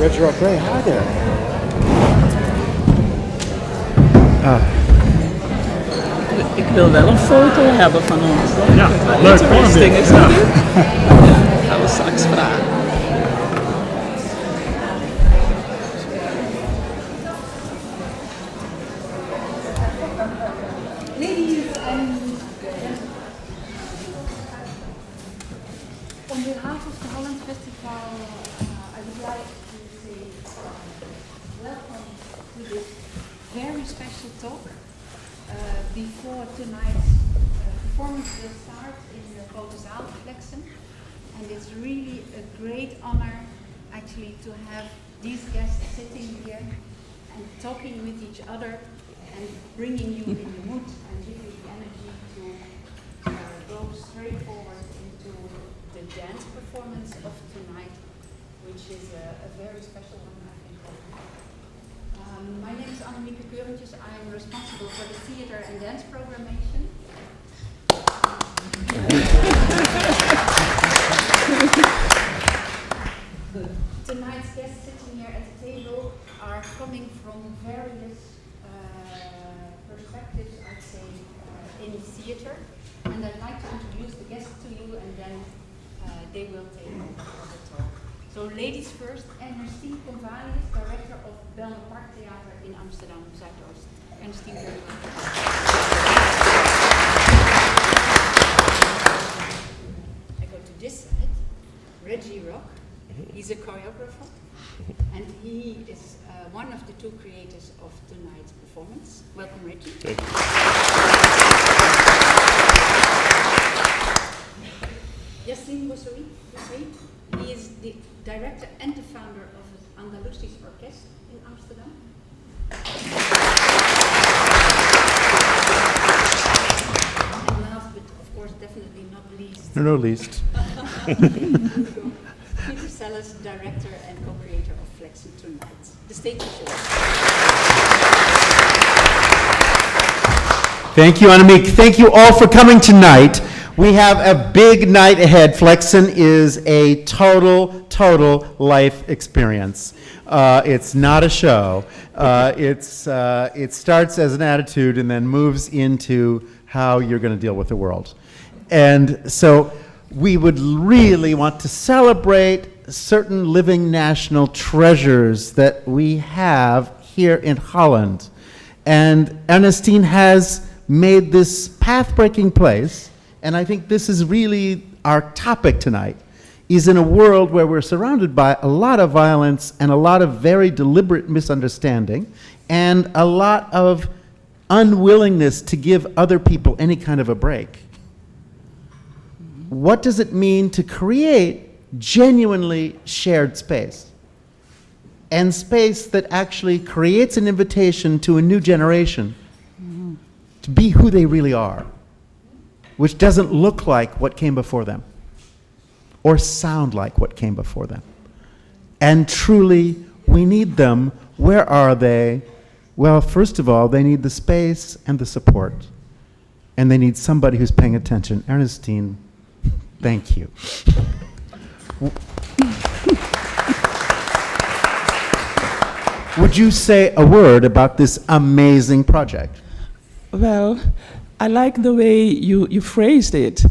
Regg Roc, hi there. Ik wil wel een foto hebben van ons. Hoor. Ja, leuk. Interesting is dat niet? Ja, gaan we straks vragen. On behalf of the Holland Festival, I would like to say welcome to this very special talk. Before tonight's performance will start in the grote zaal, FLEXN, and it's really a great honor actually to have these guests sitting here and talking with each other and bringing you in the mood and giving you the energy to go straight forward into the dance performance of tonight, which is a very special one, I think. My name is Annemieke Keurentjes. I am responsible for the theater and dance programmation. Tonight's guests sitting here at the table are coming from various perspectives, I'd say, in theater. And I'd like to introduce the guests to you, and then they will take over the talk. So ladies first, Ernestine Convalius, director of Belmer Park Theater in Amsterdam Zuidoost. Ernestine, very welcome. I go to this side, Reggie Roc. He's a choreographer, and he is one of the two creators of tonight's performance. Welcome, Reggie. Yassine Boussoui, he is the director and the founder of the Andalusisch Orkest in Amsterdam. And last, but of course definitely not least, No least. Peter Sellars, director and co-creator of FLEXN tonight. The stage is yours. Thank you, Annemieke. Thank you all for coming tonight. We have a big night ahead. FLEXN is a total life experience. It's not a show. It starts as an attitude and then moves into how you're going to deal with the world. And so we would really want to celebrate certain living national treasures that we have here in Holland. And Ernestine has made this path-breaking place, and I think this is really our topic tonight, is in a world where we're surrounded by a lot of violence and a lot of very deliberate misunderstanding and a lot of unwillingness to give other people any kind of a break. What does it mean to create genuinely shared space? And space that actually creates an invitation to a new generation to be who they really are, which doesn't look like what came before them or sound like what came before them. And truly, we need them. Where are they? Well, first of all, they need the space and the support. And they need somebody who's paying attention. Ernestine, thank you. Would you say a word about this amazing project? Well, I like the way you phrased it.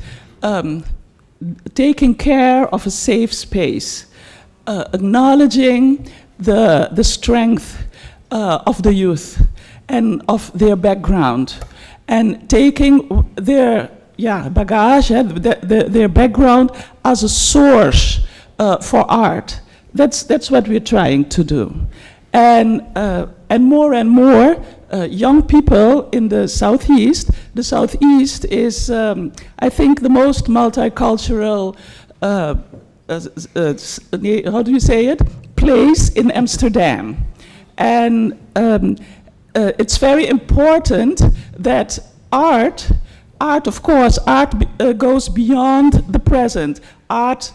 Taking care of a safe space, acknowledging the strength of the youth and of their background, and taking their bagage, their background as a source for art. That's what we're trying to do. And more young people in the Southeast. The Southeast is, I think, the most multicultural, how do you say it? Place in Amsterdam. And it's very important that art, of course, goes beyond the present. Art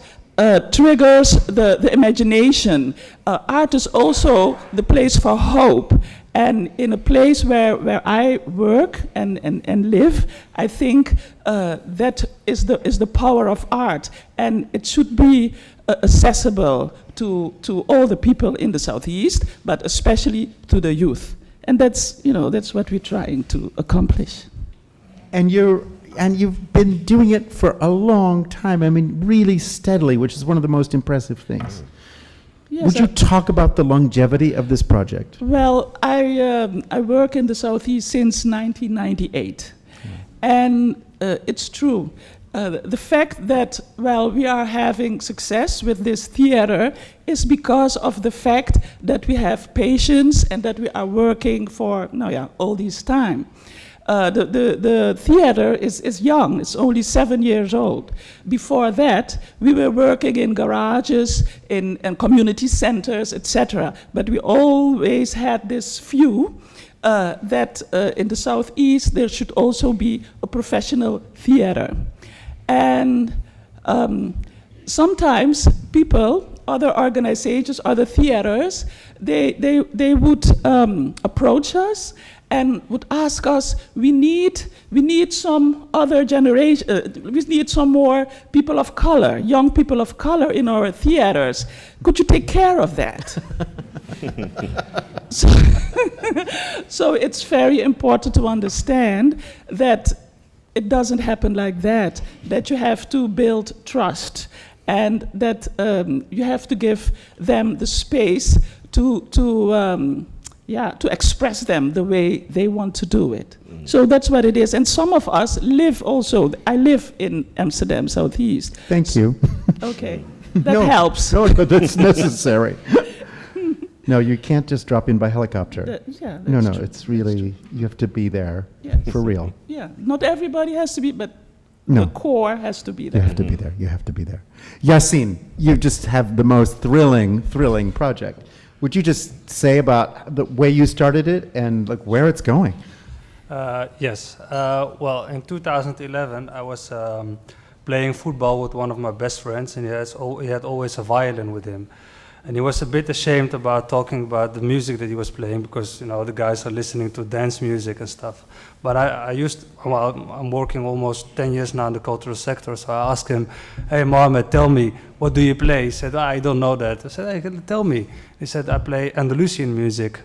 triggers the imagination. Art is also the place for hope. And in a place where I work and live, I think that is the power of art. And it should be accessible to all the people in the Southeast, but especially to the youth. And that's what we're trying to accomplish. And you've been doing it for a long time. I mean, really steadily, which is one of the most impressive things. Yes, Would you talk about the longevity of this project? Well, I work in the Southeast since 1998. And it's true. The fact that, we are having success with this theater is because of the fact that we have patience and that we are working for, all this time. The theater is young, it's only 7 years old. Before that, we were working in garages, in community centers, etc. But we always had this view that in the Southeast there should also be a professional theater. And sometimes people, other organizations, other theaters, they would approach us and would ask us, we need some other generation, we need some more people of color, young people of color in our theaters. Could you take care of that? So it's very important to understand that it doesn't happen like that you have to build trust, and that you have to give them the space to express them the way they want to do it. So that's what it is. And some of us live also, I live in Amsterdam, Southeast. Thank you. Okay, that helps. No, but it's necessary. No, you can't just drop in by helicopter. No, true. it's really, you have to be there for real. Yeah, not everybody has to be, but No. the core has to be You there. have to be there. You have to be there. Yassine, you just have the most thrilling project. Would you just say about the way you started it and like where it's going? Yes. Well, in 2011, I was playing football with one of my best friends, and he had always a violin with him. And he was a bit ashamed about talking about the music that he was playing because, the guys are listening to dance music and stuff. But I'm working almost 10 years now in the cultural sector, so I asked him, hey, Mohammed, tell me, what do you play? He said, I don't know that. I said, hey, tell me. He said, I play Andalusian music.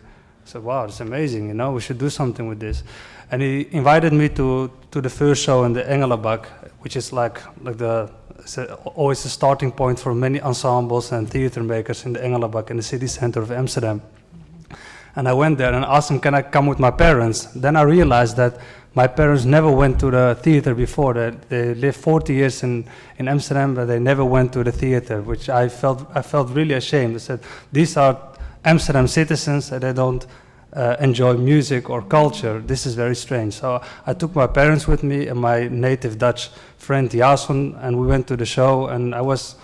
I said, wow, that's amazing, we should do something with this. And he invited me to the first show in the Engelenbak, which is always a starting point for many ensembles and theater makers in the Engelenbak in the city center of Amsterdam. And I went there and asked him, can I come with my parents? Then I realized that my parents never went to the theater before. They lived 40 years in Amsterdam, but they never went to the theater, which I felt really ashamed. I said, these are Amsterdam citizens and they don't enjoy music or culture. This is very strange. So I took my parents with me and my native Dutch friend Jason, and we went to the show, and I was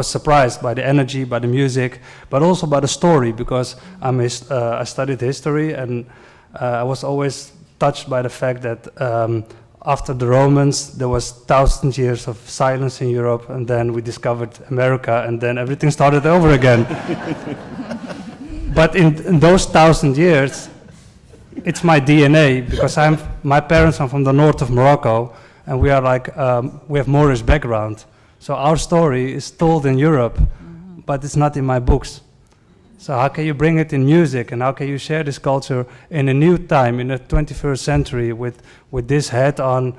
surprised by the energy, by the music, but also by the story, because I studied history, and I was always touched by the fact that after the Romans there was 1,000 years of silence in Europe, and then we discovered America, and then everything started over again. But in those 1,000 years, it's my DNA, because my parents are from the north of Morocco, and we are we have Moorish background. So our story is told in Europe, but it's not in my books. So how can you bring it in music, and how can you share this culture in a new time, in the 21st century, with this hat on,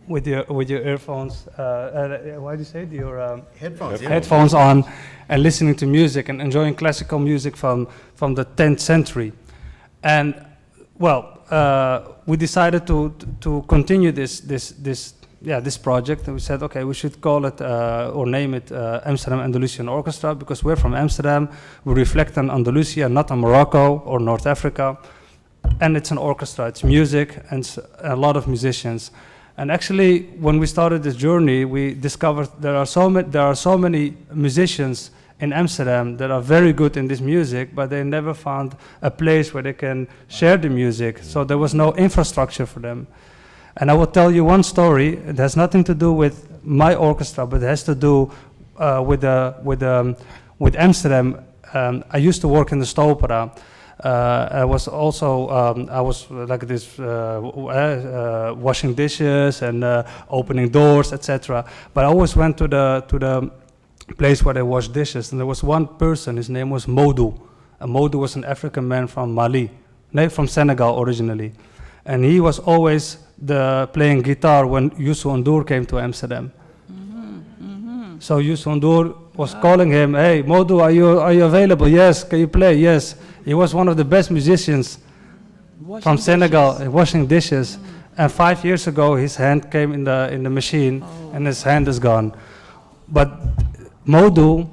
with your earphones? Why do you say it? Your Headphones. headphones on, and listening to music and enjoying classical music from the 10th century. And we decided to continue this project, and we said, okay, we should call it or name it Amsterdam Andalusian Orchestra, because we're from Amsterdam. We reflect on Andalusia, not on Morocco or North Africa. And it's an orchestra, it's music, and a lot of musicians. And actually, when we started this journey, we discovered there are so many musicians in Amsterdam that are very good in this music, but they never found a place where they can share the music. So there was no infrastructure for them. And I will tell you one story. It has nothing to do with my orchestra, but it has to do with Amsterdam. I used to work in the Stopera I was also I was like this washing dishes and opening doors, etc. But I always went to the place where they wash dishes, and there was one person. His name was Modu. And Modu was an African man from Mali, from Senegal originally, and he was always playing guitar when Youssou N'Dour came to Amsterdam. So Youssou N'Dour was calling him, "Hey, Modu, are you available? Yes. Can you play? Yes." He was one of the best musicians from Senegal, washing dishes. And 5 years ago, his hand came in the machine, and his hand is gone. But Modu,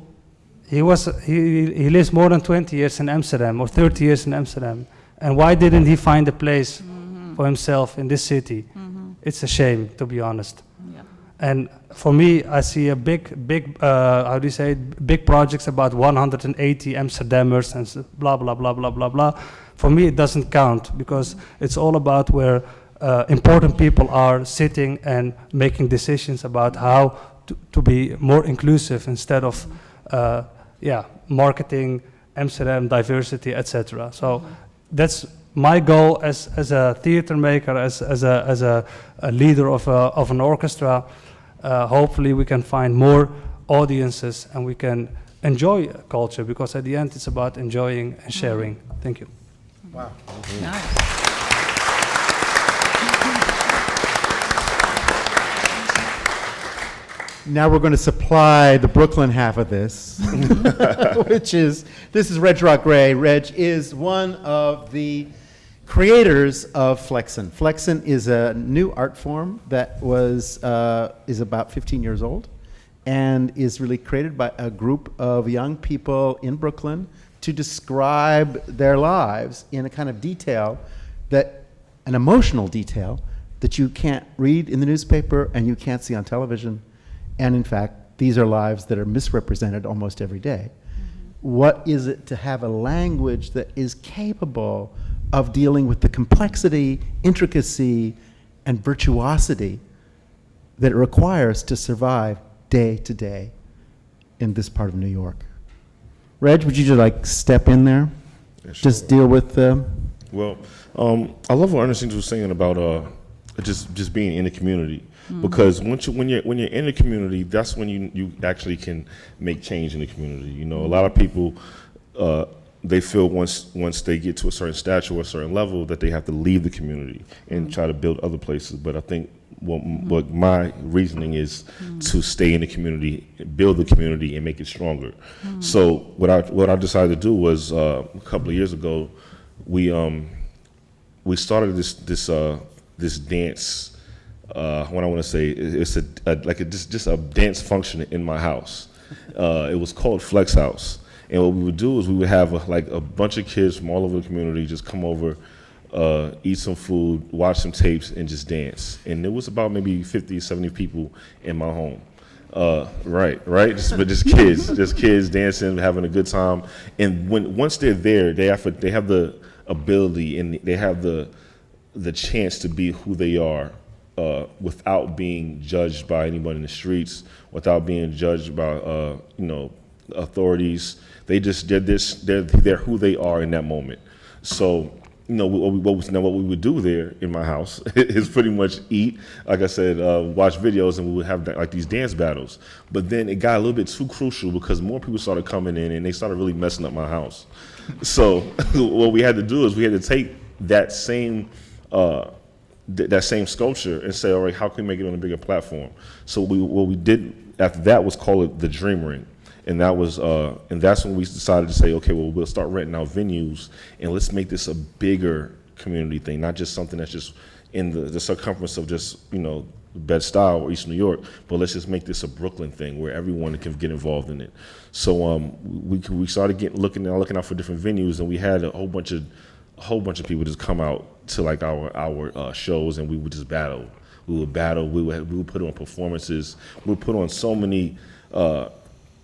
he lives more than 20 years in Amsterdam, or 30 years in Amsterdam. And why didn't he find a place for himself in this city? It's a shame, to be honest. Yeah. And for me, I see a big projects about 180 Amsterdammers and blah, blah, blah, blah, blah, blah. For me, it doesn't count, because it's all about where important people are sitting and making decisions about how to be more inclusive instead of, marketing Amsterdam diversity, etc. So that's my goal as a theater maker, as a leader of an orchestra. Hopefully we can find more audiences and we can enjoy culture, because at the end it's about enjoying and sharing. Thank you. Wow. Nice. Now we're going to supply the Brooklyn half of this, this is Regg Roc. Regg is one of the creators of FLEXN. FLEXN is a new art form that is about 15 years old and is really created by a group of young people in Brooklyn to describe their lives in a kind of detail, an emotional detail that you can't read in the newspaper and you can't see on television. And in fact, these are lives that are misrepresented almost every day. What is it to have a language that is capable of dealing with the complexity, intricacy, and virtuosity that it requires to survive day to day in this part of New York? Regg, would you just step in there? Yeah, sure. Just deal with Well, I love what Ernestine was saying about just being in the community. Because when you're in the community, that's when you actually can make change in the community. You know, a lot of people they feel once they get to a certain stature or a certain level that they have to leave the community and try to build other places. But I think what my reasoning is to stay in the community, build the community, and make it stronger. So what I decided to do was a couple of years ago, we started this dance. What I want to say, it's just a dance function in my house. It was called Flex House, and what we would do is we would have a bunch of kids from all over the community just come over, eat some food, watch some tapes, and just dance. And it was about maybe 50, 70 people in my home. Right, just kids dancing, having a good time. And once they're there, they have the ability and they have the chance to be who they are. Without being judged by anyone in the streets, without being judged by authorities. They're who they are in that moment. So what we would do there in my house is pretty much eat, like I said, watch videos, and we would have these dance battles. But then it got a little bit too crucial because more people started coming in and they started really messing up my house. So what we had to do is we had to take that same sculpture and say, all right, how can we make it on a bigger platform? So what we did after that was call it the Dream Ring. And that's when we decided to say, okay, well, we'll start renting out venues and let's make this a bigger community thing, not just something that's just in the circumference of just, Bed-Stuy or East New York, but let's just make this a Brooklyn thing where everyone can get involved in it. So we started looking out for different venues, and we had a whole bunch of people just come out to our shows, and we would just battle. We would put on performances. We would put on so many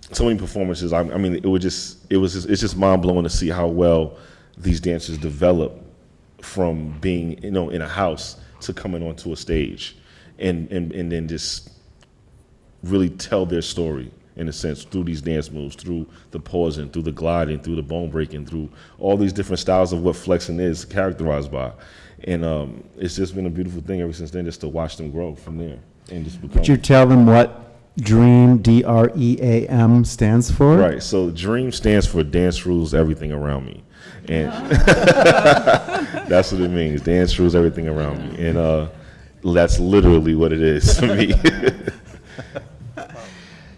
performances. I mean, it's just mind blowing to see how well these dancers develop from being in a house to coming onto a stage, and then just really tell their story in a sense, through these dance moves, through the pausing, through the gliding, through the bone breaking, through all these different styles of what flexing is characterized by. And it's just been a beautiful thing ever since then, just to watch them grow from there and just become. Could you tell them what DREAM, DREAM, stands for? Right, so DREAM stands for Dance Rules Everything Around Me. And that's what it means, dance rules everything around me. And that's literally what it is for me.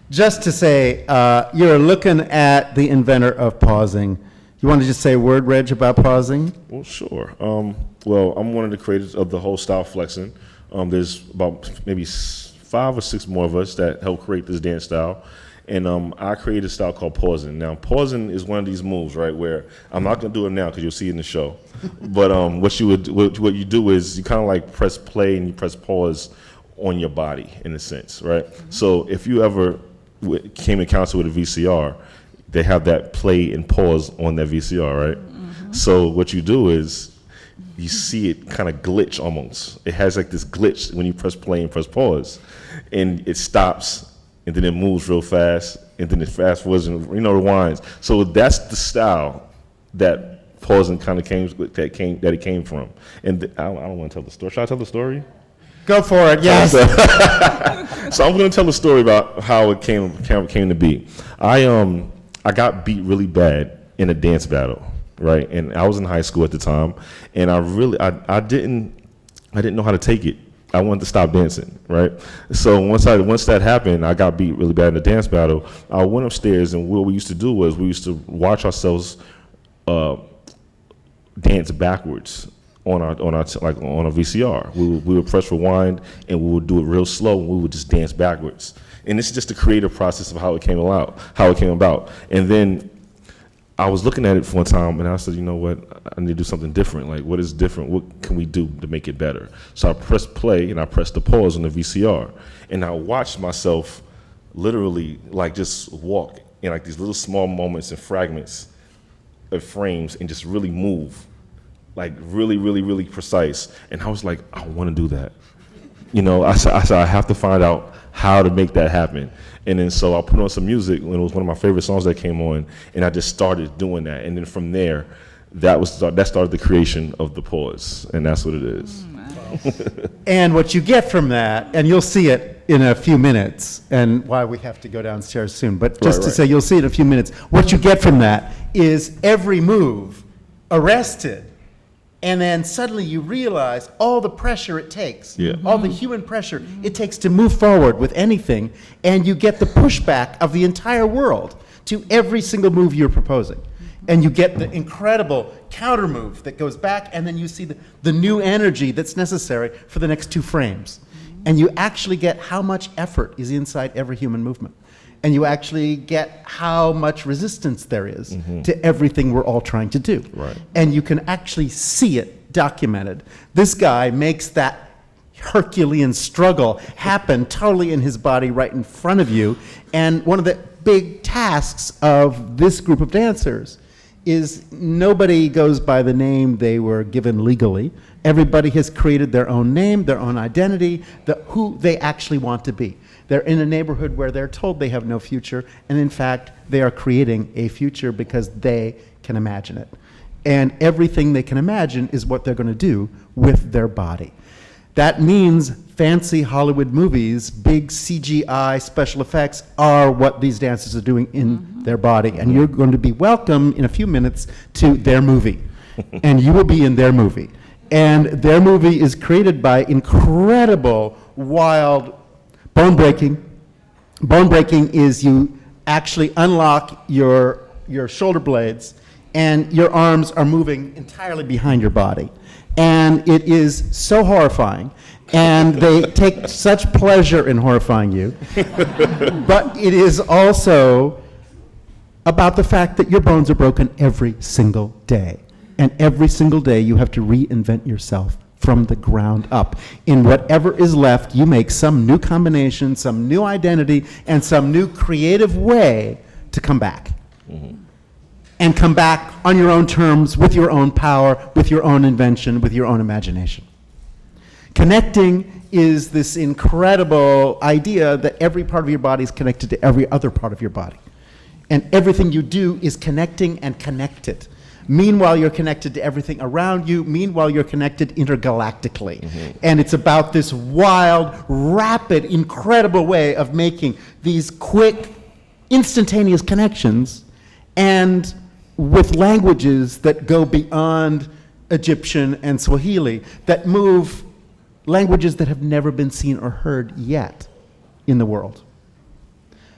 Just to say, you're looking at the inventor of pausing. You want to just say a word, Reg, about pausing? Well, sure. Well, I'm one of the creators of the whole style flexing. There's about maybe 5 or 6 more of us that helped create this dance style. And I created a style called pausing. Now, pausing is one of these moves, right, where I'm not going to do it now because you'll see it in the show. But what you do is you kind of like press play and you press pause on your body, in a sense, right? So if you ever came in concert with a VCR, they have that play and pause on that VCR, right? So what you do is you see it kind of glitch almost. It has like this glitch when you press play and press pause. And it stops, and then it moves real fast, and then it fast forwards and rewinds. So that's the style that pausing kind of came from. And I don't want to tell the story. Should I tell the story? Go for it, yes. So I'm going to tell the story about how it came to be. I got beat really bad in a dance battle, right? And I was in high school at the time, and I didn't know how to take it. I wanted to stop dancing, right? So once that happened, I got beat really bad in the dance battle. I went upstairs, and what we used to do was we used to watch ourselves dance backwards on a VCR. We would press rewind, and we would do it real slow, and we would just dance backwards. And this is just the creative process of how it came about. And then I was looking at it for one time, and I said, you know what, I need to do something different. Like, what is different? What can we do to make it better? So I pressed play, and I pressed the pause on the VCR. And I watched myself literally, like, just walk in, like, these little small moments and fragments of frames and just really move, like, really, really, really precise. And I was like, I want to do that. You know, I said, I have to find out how to make that happen. And then so I put on some music, and it was one of my favorite songs that came on, and I just started doing that. And then from there, that started the creation of the pause, and that's what it is. And what you get from that, and you'll see it in a few minutes, and why we have to go downstairs soon, but just to say you'll see it in a few minutes, what you get from that is every move arrested. And then suddenly you realize all the pressure it takes, all the human pressure it takes to move forward with anything, and you get the pushback of the entire world to every single move you're proposing. And you get the incredible counter move that goes back, and then you see the new energy that's necessary for the next 2 frames. And you actually get how much effort is inside every human movement. And you actually get how much resistance there is to everything we're all trying to do. Right. And you can actually see it documented. This guy makes that Herculean struggle happen totally in his body right in front of you. And one of the big tasks of this group of dancers is nobody goes by the name they were given legally. Everybody has created their own name, their own identity, who they actually want to be. They're in a neighborhood where they're told they have no future, and in fact, they are creating a future because they can imagine it. And everything they can imagine is what they're going to do with their body. That means fancy Hollywood movies, big CGI special effects are what these dancers are doing in their body. And you're going to be welcome in a few minutes to their movie. And you will be in their movie. And their movie is created by incredible, wild, bone breaking. Bone breaking is you actually unlock your shoulder blades, and your arms are moving entirely behind your body. And it is so horrifying, and they take such pleasure in horrifying you. But it is also about the fact that your bones are broken every single day. And every single day you have to reinvent yourself from the ground up. In whatever is left, you make some new combination, some new identity, and some new creative way to come back. And come back on your own terms, with your own power, with your own invention, with your own imagination. Connecting is this incredible idea that every part of your body is connected to every other part of your body. And everything you do is connecting and connected. Meanwhile, you're connected to everything around you. Meanwhile, you're connected intergalactically. And it's about this wild, rapid, incredible way of making these quick, instantaneous connections, and with languages that go beyond Egyptian and Swahili, that move languages that have never been seen or heard yet in the world.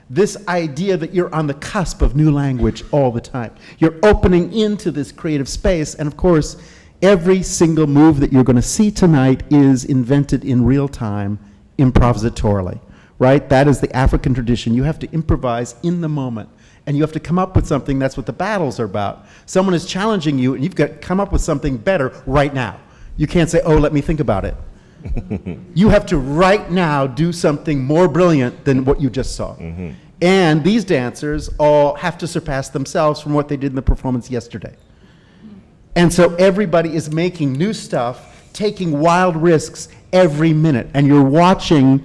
This idea that you're on the cusp of new language all the time. You're opening into this creative space, and of course, every single move that you're going to see tonight is invented in real time, improvisatorily, right? That is the African tradition. You have to improvise in the moment, and you have to come up with something. That's what the battles are about. Someone is challenging you, and you've got to come up with something better right now. You can't say, oh, let me think about it. You have to right now do something more brilliant than what you just saw. And these dancers all have to surpass themselves from what they did in the performance yesterday. And so everybody is making new stuff, taking wild risks every minute. And you're watching,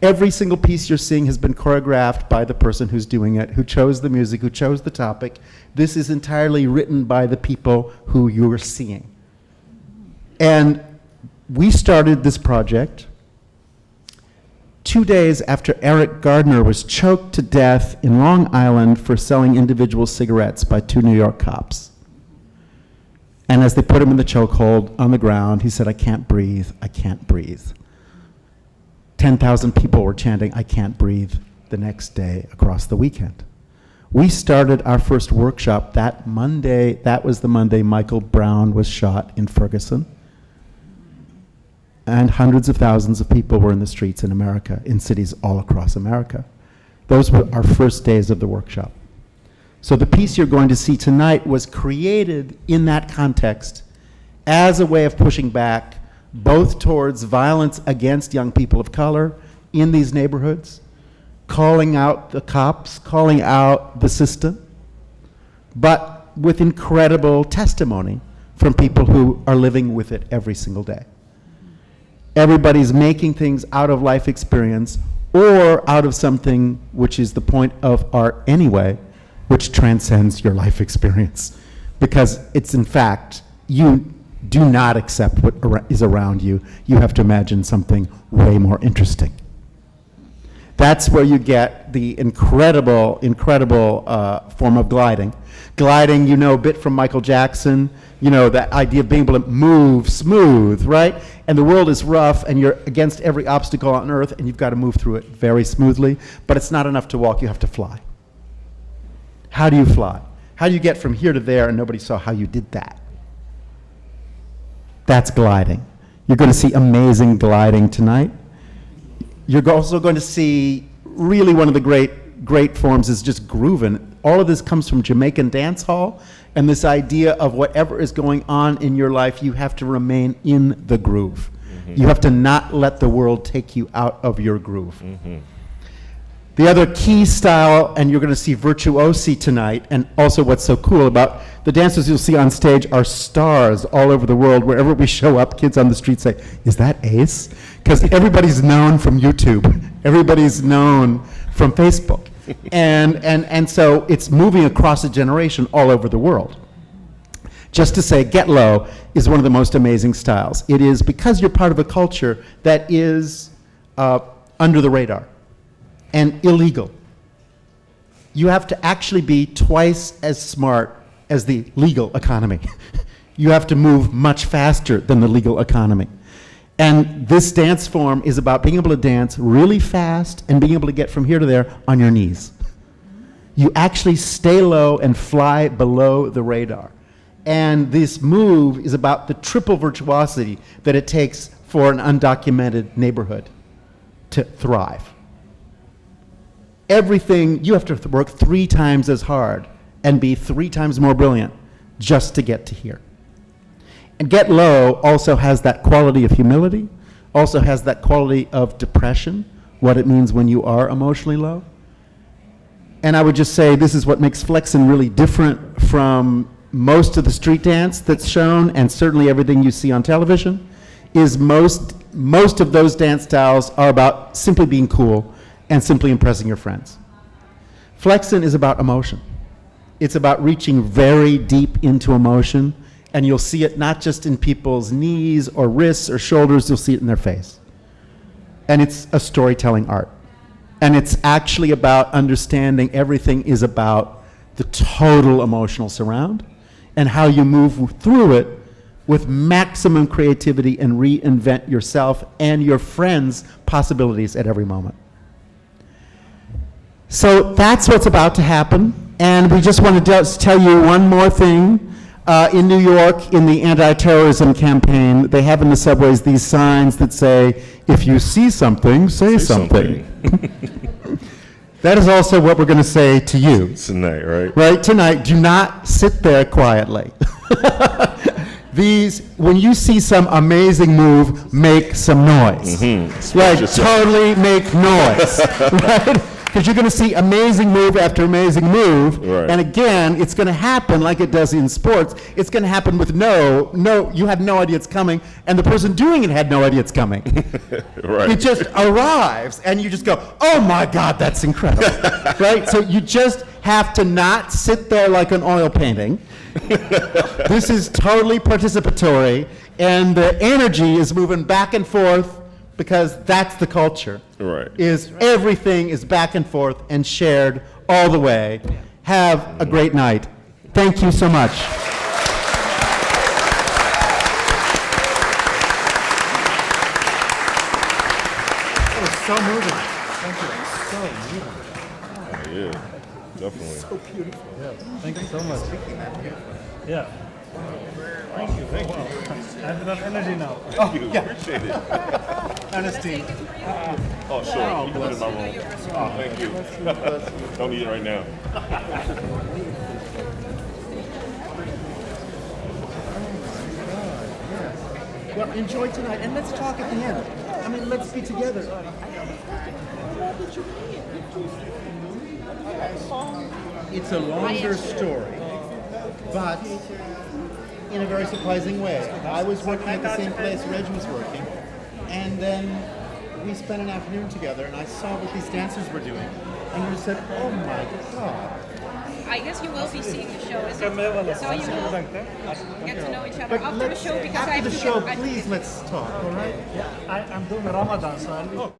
every single piece you're seeing has been choreographed by the person who's doing it, who chose the music, who chose the topic. This is entirely written by the people who you're seeing. And we started this project 2 days after Eric Gardner was choked to death in Long Island for selling individual cigarettes by 2 New York cops. And as they put him in the chokehold on the ground, he said, I can't breathe, I can't breathe. 10,000 people were chanting, I can't breathe, the next day across the weekend. We started our first workshop that Monday. That was the Monday Michael Brown was shot in Ferguson. And hundreds of thousands of people were in the streets in America, in cities all across America. Those were our first days of the workshop. So the piece you're going to see tonight was created in that context as a way of pushing back both towards violence against young people of color in these neighborhoods, calling out the cops, calling out the system, but with incredible testimony from people who are living with it every single day. Everybody's making things out of life experience or out of something which is the point of art anyway, which transcends your life experience. Because it's, in fact, you do not accept what is around you. You have to imagine something way more interesting. That's where you get the incredible, incredible form of gliding. Gliding, you know, a bit from Michael Jackson, you know, that idea of being able to move smooth, right? And the world is rough, and you're against every obstacle on earth, and you've got to move through it very smoothly, but it's not enough to walk, you have to fly. How do you fly? How do you get from here to there and nobody saw how you did that? That's gliding. You're going to see amazing gliding tonight. You're also going to see really one of the great forms is just grooving. All of this comes from Jamaican dance hall, and this idea of whatever is going on in your life, you have to remain in the groove. You have to not let the world take you out of your groove. The other key style, and you're going to see virtuoze tonight, and also what's so cool about the dancers you'll see on stage are stars all over the world. Wherever we show up, kids on the street say, is that Ace? Because everybody's known from YouTube. Everybody's known from Facebook. And so it's moving across a generation all over the world. Just to say, Get Low is one of the most amazing styles. It is because you're part of a culture that is under the radar and illegal. You have to actually be twice as smart as the legal economy. You have to move much faster than the legal economy. And this dance form is about being able to dance really fast and being able to get from here to there on your knees. You actually stay low and fly below the radar. And this move is about the triple virtuosity that it takes for an undocumented neighborhood to thrive. Everything, you have to work 3 times as hard and be 3 times more brilliant just to get to here. And Get Low also has that quality of humility, also has that quality of depression, what it means when you are emotionally low. And I would just say this is what makes FLEXN really different from most of the street dance that's shown, and certainly everything you see on television, is most most of those dance styles are about simply being cool and simply impressing your friends. FLEXN is about emotion. It's about reaching very deep into emotion, and you'll see it not just in people's knees or wrists or shoulders, you'll see it in their face. And it's a storytelling art. And it's actually about understanding everything is about the total emotional surround and how you move through it with maximum creativity and reinvent yourself and your friends' possibilities at every moment. So that's what's about to happen. And we just want to just tell you one more thing. In New York, in the anti-terrorism campaign, they have in the subways these signs that say, if you see something, say something. That is also what we're going to say to you. Tonight, right? Right, tonight. Do not sit there quietly. When you see some amazing move, make some noise. Right, totally make noise. Right? Because you're going to see amazing move after amazing move, Right. and again, it's going to happen like it does in sports. It's going to happen with you had no idea it's coming, and the person doing it had no idea it's coming. Right. It just arrives, and you just go, oh my God, that's incredible. Right? So you just have to not sit there like an oil painting. This is totally participatory, and the energy is moving back and forth, because that's the culture. Right. Is everything is back and forth and shared all the way. Have a great night. Thank you so much. That was so moving. Thank you. So moving. Yeah, definitely. So beautiful. Thank you so much. Yeah. Thank you. I have enough energy now. Thank you. Appreciate it. Honesty. Oh, sure. You can put it in my room. Oh, thank you. Don't need it right now. Well, enjoy tonight, and let's talk at the end. I mean, let's be together. It's a longer story, but in a very surprising way. I was working at the same place Reggie was working, and then we spent an afternoon together, and I saw what these dancers were doing, and we said, oh my God. I guess you will be seeing the show, so you will get to know each other But after the show, because I after have the to show, get, please let's talk, all right? I'm doing Ramadan, so I'll